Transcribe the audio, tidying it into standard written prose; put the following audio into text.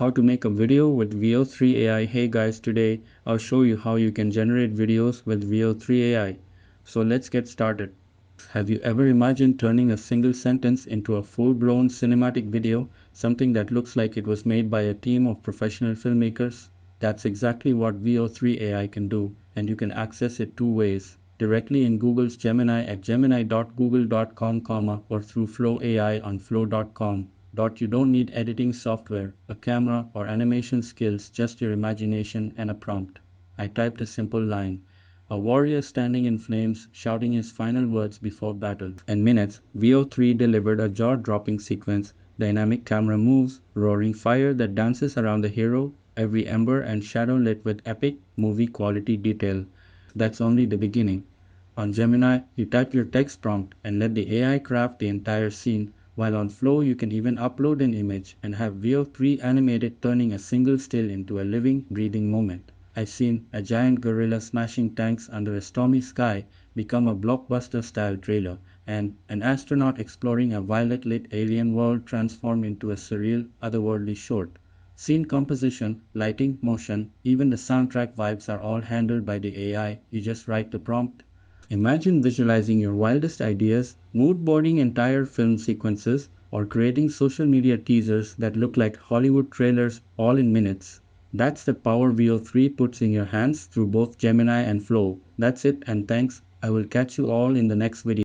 How to make a video with Veo3 AI. Hey guys, today I'll show you how you can generate videos with Veo3 AI. So let's get started. Have you ever imagined turning a single sentence into a full-blown cinematic video, something that looks like it was made by a team of professional filmmakers? That's exactly what Veo3 AI can do, and you can access it two ways: directly in Google's Gemini at gemini.google.com, or through Flow AI on flow.com. You don't need editing software, a camera, or animation skills, just your imagination and a prompt. I typed a simple line: a warrior standing in flames, shouting his final words before battle. In minutes, VO3 delivered a jaw-dropping sequence: dynamic camera moves, roaring fire that dances around the hero, every ember and shadow lit with epic, movie-quality detail. That's only the beginning. On Gemini, you type your text prompt and let the AI craft the entire scene, while on Flow you can even upload an image and have VO3 animate it, turning a single still into a living, breathing moment. I've seen a giant gorilla smashing tanks under a stormy sky become a blockbuster-style trailer, and an astronaut exploring a violet-lit alien world transform into a surreal, otherworldly short. Scene composition, lighting, motion, even the soundtrack vibes are all handled by the AI. You just write the prompt. Imagine visualizing your wildest ideas, mood boarding entire film sequences, or creating social media teasers that look like Hollywood trailers all in minutes. That's the power VO3 puts in your hands through both Gemini and Flow. That's it, and thanks. I will catch you all in the next video.